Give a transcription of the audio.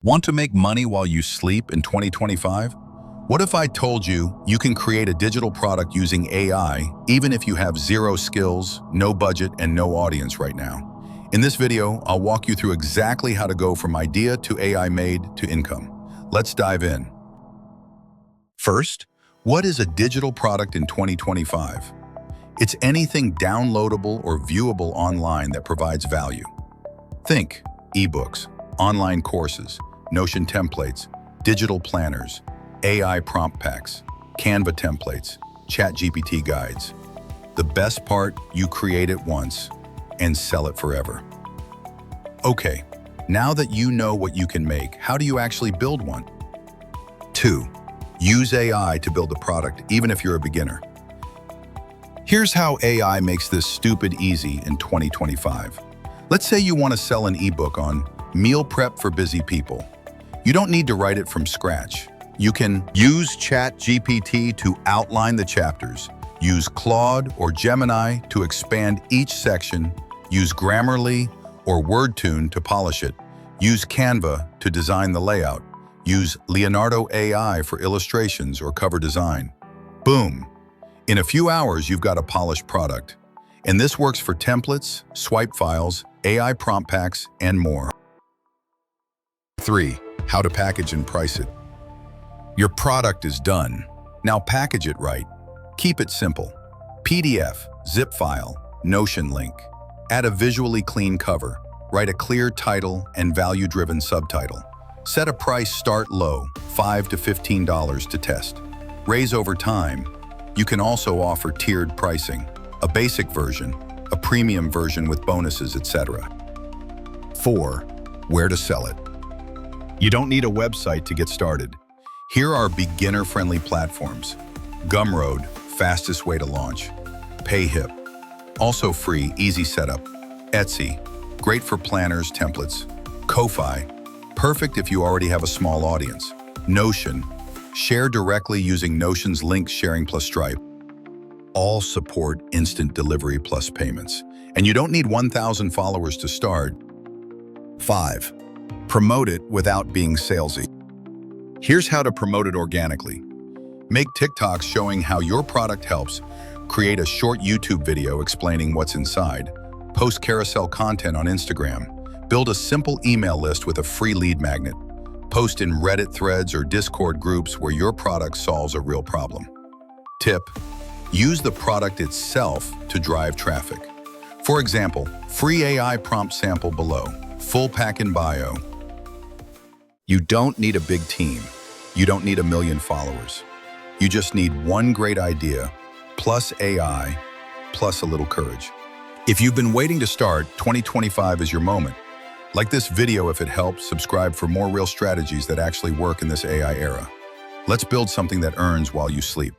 Want to make money while you sleep in 2025? What if I told you you can create a digital product using AI even if you have zero skills, no budget, and no audience right now? In this video, I'll walk you through exactly how to go from idea to AI made to income. Let's dive in. First, what is a digital product in 2025? It's anything downloadable or viewable online that provides value. Think ebooks, online courses, Notion templates, digital planners, AI prompt packs, Canva templates, ChatGPT guides. The best part, you create it once and sell it forever. Okay, now that you know what you can make, how do you actually build one? 2. Use AI to build a product, even if you're a beginner. Here's how AI makes this stupid easy in 2025. Let's say you want to sell an ebook on meal prep for busy people. You don't need to write it from scratch. You can use ChatGPT to outline the chapters, use Claude or Gemini to expand each section, use Grammarly or WordTune to polish it, use Canva to design the layout, use Leonardo AI for illustrations or cover design. Boom! In a few hours, you've got a polished product. And this works for templates, swipe files, AI prompt packs, and more. 3. How to package and price it. Your product is done. Now package it right. Keep it simple. PDF, zip file, Notion link. Add a visually clean cover. Write a clear title and value-driven subtitle. Set a price start low, $5 to $15 to test. Raise over time. You can also offer tiered pricing, a basic version, a premium version with bonuses, etc. 4. Where to sell it. You don't need a website to get started. Here are beginner-friendly platforms. Gumroad, fastest way to launch. PayHip, also free, easy setup. Etsy, great for planners, templates. Ko-fi, perfect if you already have a small audience. Notion, share directly using Notion's link sharing plus Stripe. All support instant delivery plus payments. And you don't need 1,000 followers to start. 5. Promote it without being salesy. Here's how to promote it organically. Make TikToks showing how your product helps. Create a short YouTube video explaining what's inside. Post carousel content on Instagram. Build a simple email list with a free lead magnet. Post in Reddit threads or Discord groups where your product solves a real problem. Tip: use the product itself to drive traffic. For example, free AI prompt sample below, full pack in bio. You don't need a big team. You don't need 1 million followers. You just need one great idea, plus AI, plus a little courage. If you've been waiting to start, 2025 is your moment. Like this video if it helped, subscribe for more real strategies that actually work in this AI era. Let's build something that earns while you sleep.